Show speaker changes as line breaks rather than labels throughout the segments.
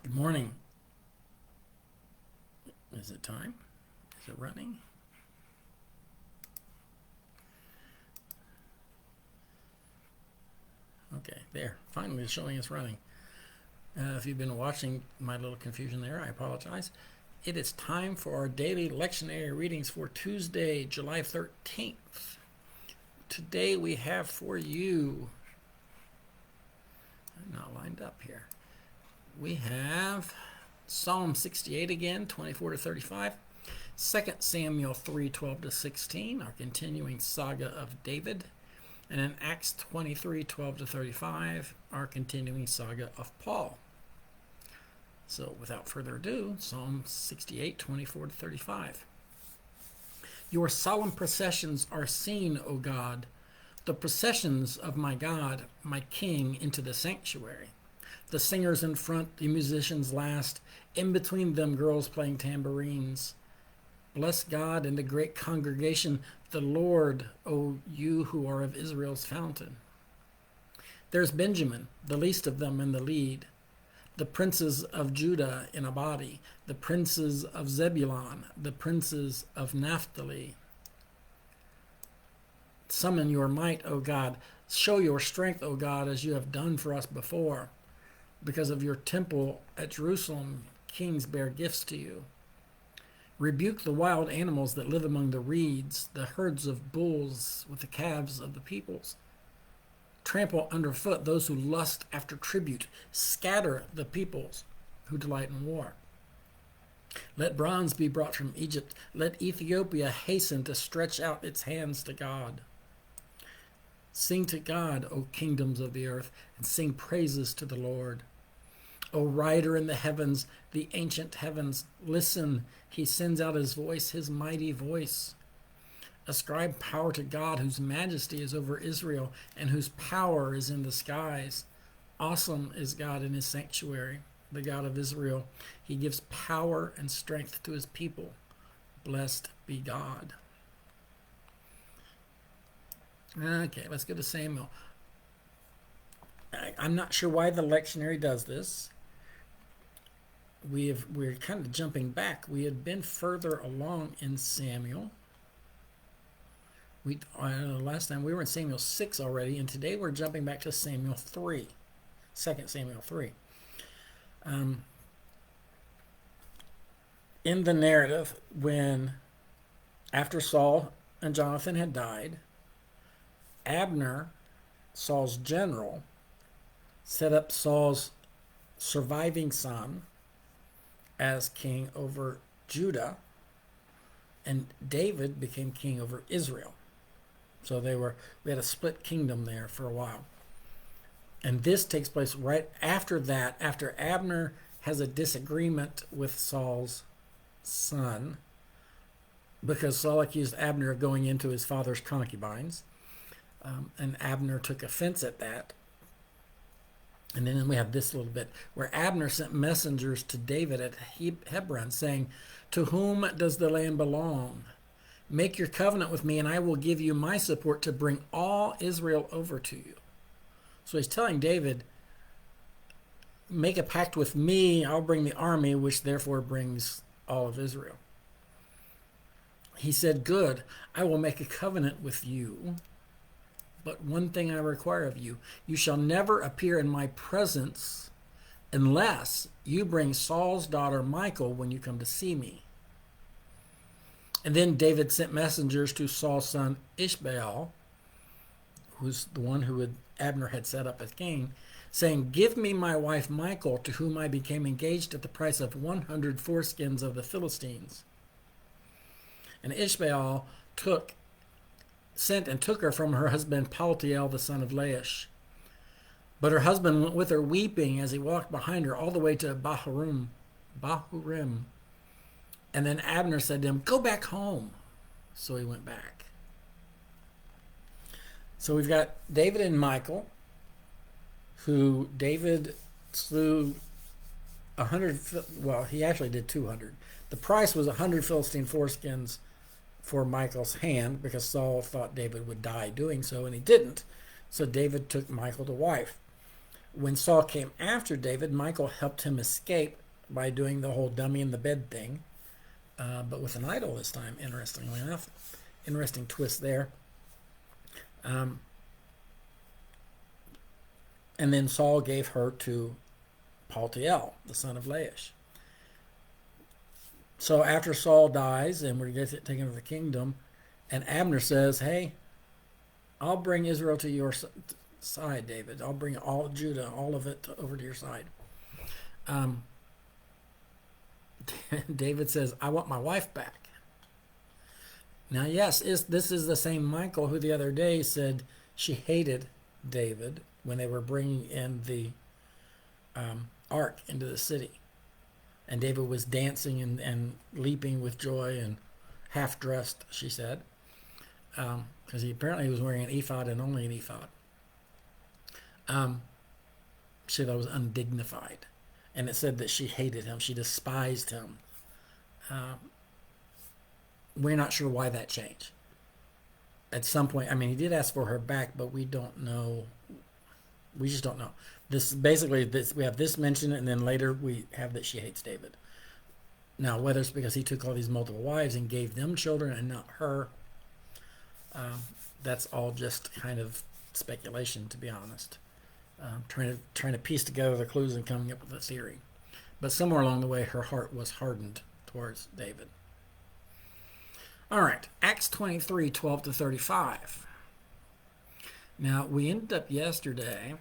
Good morning. Is it time? Is it running? Okay, there. Finally, it's showing it's running. If you've been watching my little confusion there, I apologize. It is time for our daily lectionary readings for Tuesday, July 13th. Today we have for you, I'm not lined up here. We have Psalm 68 again, 24 to 35. 2 Samuel 3:12 to 16, our continuing saga of David. And in Acts 23:12 to 35, our continuing saga of Paul. So without further ado, Psalm 68:24 to 35. Your solemn processions are seen, O God, the processions of my God, my King, into the sanctuary. The singers in front, the musicians last, in between them girls playing tambourines. Bless God in the great congregation, the Lord, O you who are of Israel's fountain. There's Benjamin, the least of them, in the lead, the princes of Judah in a body, the princes of Zebulun, the princes of Naphtali. Summon your might, O God. Show your strength, O God, as you have done for us before. Because of your temple at Jerusalem, kings bear gifts to you. Rebuke the wild animals that live among the reeds, the herds of bulls with the calves of the peoples. Trample underfoot those who lust after tribute. Scatter the peoples who delight in war. Let bronze be brought from Egypt. Let Ethiopia hasten to stretch out its hands to God. Sing to God, O kingdoms of the earth, and sing praises to the Lord. O rider in the heavens, the ancient heavens, listen, he sends out his voice, his mighty voice. Ascribe power to God, whose majesty is over Israel, and whose power is in the skies. Awesome is God in his sanctuary, the God of Israel. He gives power and strength to his people. Blessed be God. Okay, let's go to Samuel. I'm not sure why the lectionary does this. We're kind of jumping back. We had been further along in Samuel. Last time we were in Samuel 6 already, and today we're jumping back to Samuel 3, 2 Samuel 3. In the narrative, after Saul and Jonathan had died, Abner, Saul's general, set up Saul's surviving son as king over Judah, and David became king over Israel. So we had a split kingdom there for a while. And this takes place right after that, after Abner has a disagreement with Saul's son, because Saul accused Abner of going into his father's concubines, and Abner took offense at that. And then we have this little bit where Abner sent messengers to David at Hebron saying, "To whom does the land belong? Make your covenant with me, and I will give you my support to bring all Israel over to you." So he's telling David, make a pact with me, I'll bring the army, which therefore brings all of Israel. He said, "Good, I will make a covenant with you. But one thing I require of you, you shall never appear in my presence unless you bring Saul's daughter Michal when you come to see me." And then David sent messengers to Saul's son Ishbaal, who's the one who Abner had set up as king, saying, "Give me my wife Michal, to whom I became engaged at the price of 100 foreskins of the Philistines." And Ishbaal sent and took her from her husband Paltiel, the son of Laish. But her husband went with her weeping as he walked behind her all the way to Bahurim. And then Abner said to him, "Go back home." So he went back. So we've got David and Michal, who David slew 100, well, he actually did 200. The price was 100 Philistine foreskins for Michal's hand, because Saul thought David would die doing so, and he didn't. So David took Michal to wife. When Saul came after David, Michal helped him escape by doing the whole dummy in the bed thing, but with an idol this time, interestingly enough. Interesting twist there. Um, and then Saul gave her to Paltiel, the son of Laish. So after Saul dies and we get taken over the kingdom, and Abner says, "Hey, I'll bring Israel to your side, David. I'll bring all Judah, all of it, over to your side." Um, David says, "I want my wife back." Now, yes, this is the same Michal who the other day said she hated David when they were bringing in the ark into the city. And David was dancing and leaping with joy and half dressed, she said, because he apparently was wearing an ephod and only an ephod. She thought it was undignified. And it said that she hated him. She despised him. We're not sure why that changed. At some point, I mean, he did ask for her back, but we don't know. We just don't know. This basically, we have this mentioned, and then later we have that she hates David. Now, whether it's because he took all these multiple wives and gave them children and not her, that's all just kind of speculation, to be honest. Trying to piece together the clues and coming up with a theory. But somewhere along the way, her heart was hardened towards David. All right, Acts 23, 12 to 35. Now, we ended up yesterday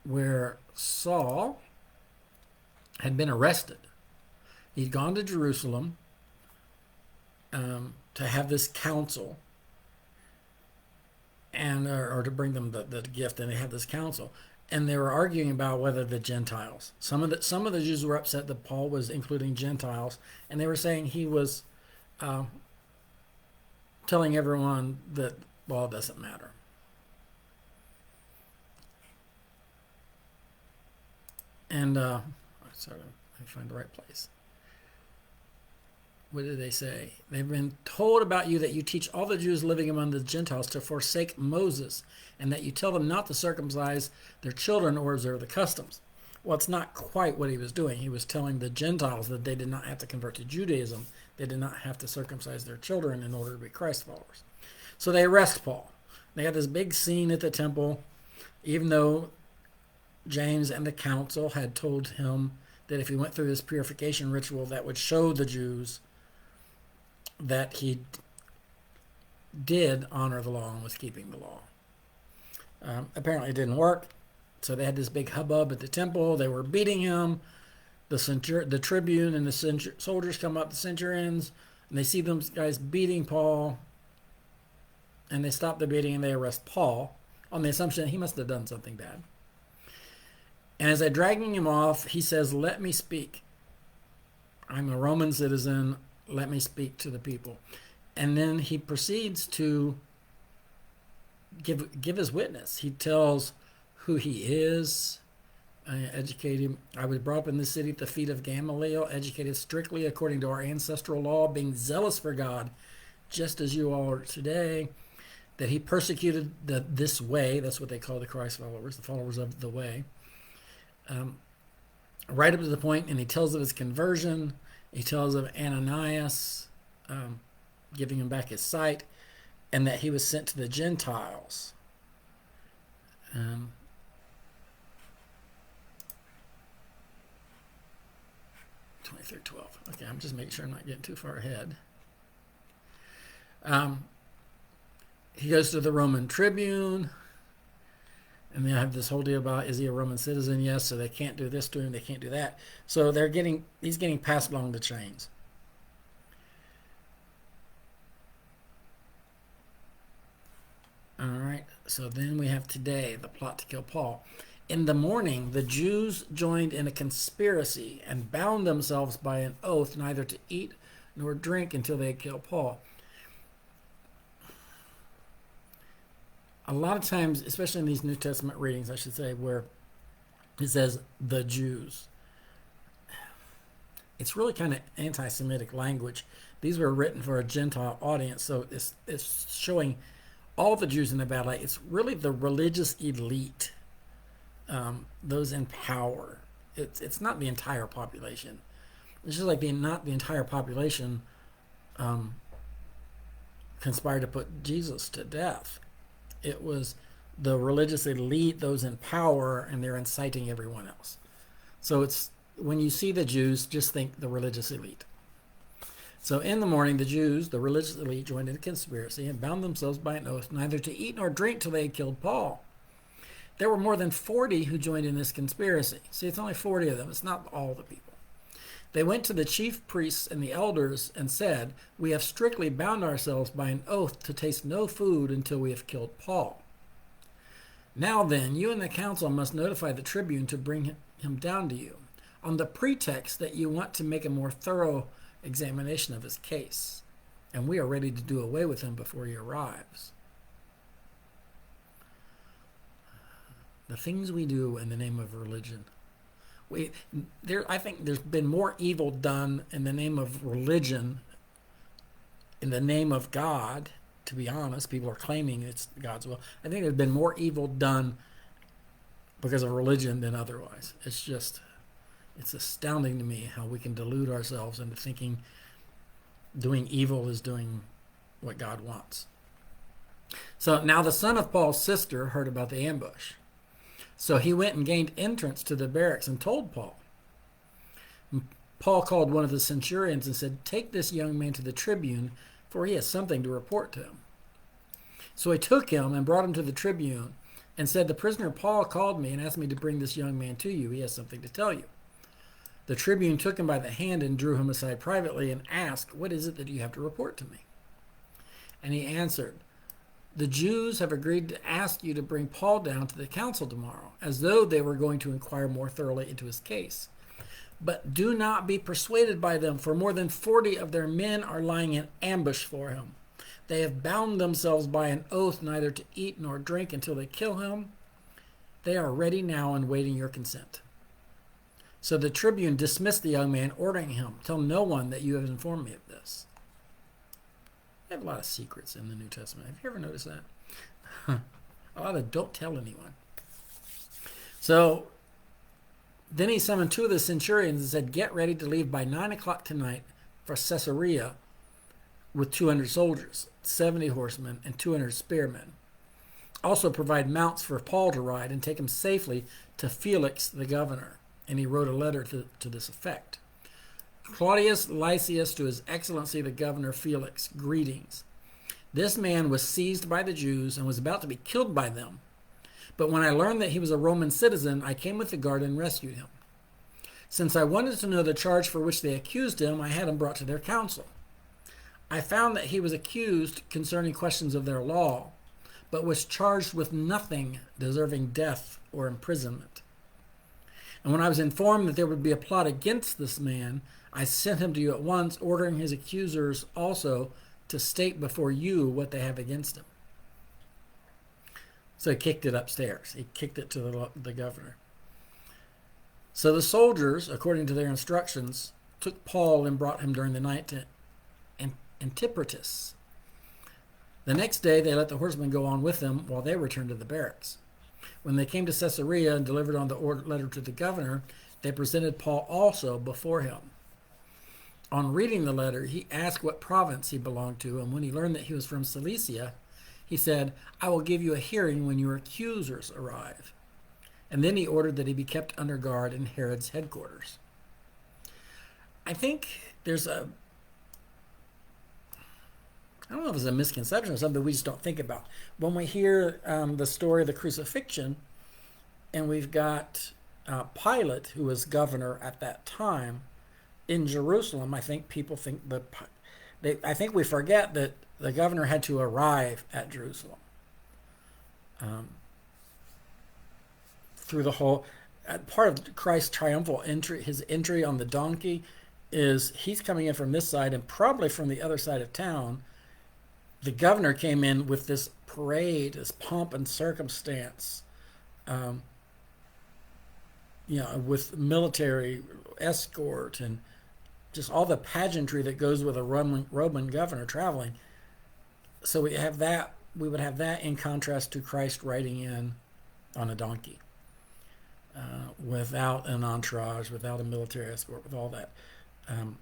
where Saul had been arrested. He'd gone to Jerusalem to have this council, and or to bring them the gift, and they have this council, and they were arguing about whether the Gentiles. Some of the Jews were upset that Paul was including Gentiles, and they were saying he was telling everyone that, well, it doesn't matter. And sorry, let me find the right place. What did they say? They've been told about you that you teach all the Jews living among the Gentiles to forsake Moses, and that you tell them not to circumcise their children or observe the customs. Well, it's not quite what he was doing. He was telling the Gentiles that they did not have to convert to Judaism. They did not have to circumcise their children in order to be Christ followers. So they arrest Paul. They got this big scene at the temple, even though James and the council had told him that if he went through this purification ritual, that would show the Jews that he did honor the law and was keeping the law. Apparently it didn't work, so they had this big hubbub at the temple. They were beating him. The tribune and the soldiers come up, the centurions, and they see those guys beating Paul, and they stop the beating and they arrest Paul on the assumption that he must have done something bad. And as they're dragging him off, he says, "Let me speak. I'm a Roman citizen. Let me speak to the people." And then he proceeds to give his witness. He tells who he is, educate him. "I was brought up in this city at the feet of Gamaliel, educated strictly according to our ancestral law, being zealous for God, just as you all are today." That he persecuted this way, that's what they call the Christ followers, the followers of the way, right up to the point, and he tells of his conversion. He tells of Ananias giving him back his sight, and that he was sent to the Gentiles. 23:12. Okay, I'm just making sure I'm not getting too far ahead. He goes to the Roman tribune, and they have this whole deal about, is he a Roman citizen? Yes, so they can't do this to him, they can't do that. So he's getting passed along the chains. All right, so then we have today, the plot to kill Paul. "In the morning, the Jews joined in a conspiracy and bound themselves by an oath neither to eat nor drink until they had killed Paul." A lot of times, especially in these New Testament readings, I should say, where it says the Jews, it's really kind of anti-Semitic language. These were written for a Gentile audience, so it's showing all the Jews in the bad light. It's really the religious elite those in power. It's not the entire population. It's just like not the entire population conspired to put Jesus to death. It was the religious elite, those in power, and they're inciting everyone else. So it's when you see the Jews, just think the religious elite. So in the morning, the Jews, the religious elite, joined in the conspiracy and bound themselves by an oath neither to eat nor drink till they had killed Paul. There were more than 40 who joined in this conspiracy. See, it's only 40 of them. It's not all the people. They went to the chief priests and the elders and said, "We have strictly bound ourselves by an oath to taste no food until we have killed Paul. Now then, you and the council must notify the tribune to bring him down to you, on the pretext that you want to make a more thorough examination of his case, and we are ready to do away with him before he arrives." The things we do in the name of religion. I think there's been more evil done in the name of religion, in the name of God. To be honest, people are claiming it's God's will. I think there's been more evil done because of religion than otherwise. It's astounding to me how we can delude ourselves into thinking doing evil is doing what God wants. So now the son of Paul's sister heard about the ambush. So he went and gained entrance to the barracks and told Paul. Paul called one of the centurions and said, "Take this young man to the tribune, for he has something to report to him." So he took him and brought him to the tribune and said, "The prisoner Paul called me and asked me to bring this young man to you. He has something to tell you." The tribune took him by the hand and drew him aside privately and asked, "What is it that you have to report to me?" And he answered, "The Jews have agreed to ask you to bring Paul down to the council tomorrow, as though they were going to inquire more thoroughly into his case. But do not be persuaded by them, for more than 40 of their men are lying in ambush for him. They have bound themselves by an oath neither to eat nor drink until they kill him. They are ready now and waiting your consent." So the tribune dismissed the young man, ordering him, "Tell no one that you have informed me of this." They have a lot of secrets in the New Testament. Have you ever noticed that? A lot of don't tell anyone. So then he summoned two of the centurions and said, "Get ready to leave by 9 o'clock tonight for Caesarea with 200 soldiers, 70 horsemen, and 200 spearmen. Also provide mounts for Paul to ride and take him safely to Felix the governor." And he wrote a letter to this effect. "Claudius Lysias, to his excellency the governor Felix, greetings. This man was seized by the Jews and was about to be killed by them. But when I learned that he was a Roman citizen, I came with the guard and rescued him. Since I wanted to know the charge for which they accused him, I had him brought to their council. I found that he was accused concerning questions of their law, but was charged with nothing deserving death or imprisonment. And when I was informed that there would be a plot against this man, I sent him to you at once, ordering his accusers also to state before you what they have against him." So he kicked it upstairs. He kicked it to the governor. So the soldiers, according to their instructions, took Paul and brought him during the night to Antipatris. The next day they let the horsemen go on with them while they returned to the barracks. When they came to Caesarea and delivered on the letter to the governor, they presented Paul also before him. On reading the letter, he asked what province he belonged to, and when he learned that he was from Cilicia, he said, "I will give you a hearing when your accusers arrive." And then he ordered that he be kept under guard in Herod's headquarters. I think there's I don't know if it's a misconception or something we just don't think about. When we hear the story of the crucifixion, and we've got Pilate, who was governor at that time in Jerusalem, I think people think I think we forget that the governor had to arrive at Jerusalem through the whole. Part of Christ's triumphal entry, his entry on the donkey, is he's coming in from this side and probably from the other side of town. The governor came in with this parade, this pomp and circumstance, with military escort and just all the pageantry that goes with a Roman governor traveling. So we would have that in contrast to Christ riding in on a donkey. without an entourage, without a military escort, with all that. Um,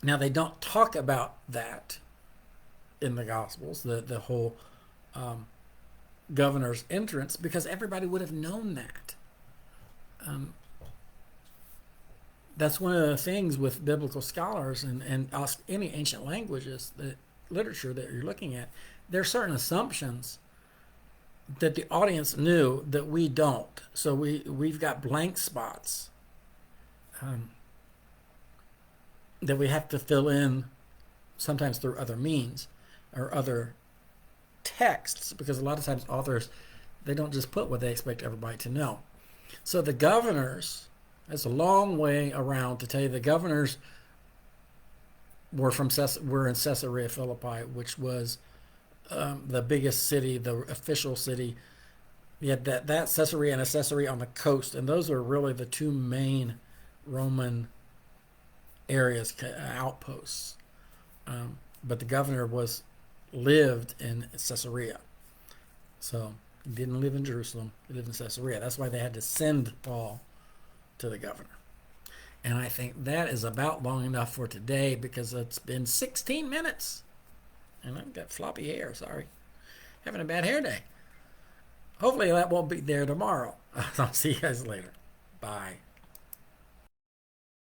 Now they don't talk about that in the Gospels, the whole um, governor's entrance, because everybody would have known that. Um, that's one of the things with biblical scholars and any ancient languages, the literature that you're looking at. There are certain assumptions that the audience knew that we don't. So we've got blank spots um, that we have to fill in sometimes through other means or other texts, because a lot of times authors, they don't just put what they expect everybody to know. So the governors, that's a long way around to tell you, the governors were in Caesarea Philippi, which was the biggest city, the official city. You had that Caesarea and a Caesarea on the coast, and those were really the two main Roman areas, outposts. But the governor lived in Caesarea, so he didn't live in Jerusalem. He lived in Caesarea. That's why they had to send Paul to the governor. And I think that is about long enough for today, because it's been 16 minutes. And I've got floppy hair, sorry. Having a bad hair day. Hopefully that won't be there tomorrow. I'll see you guys later. Bye.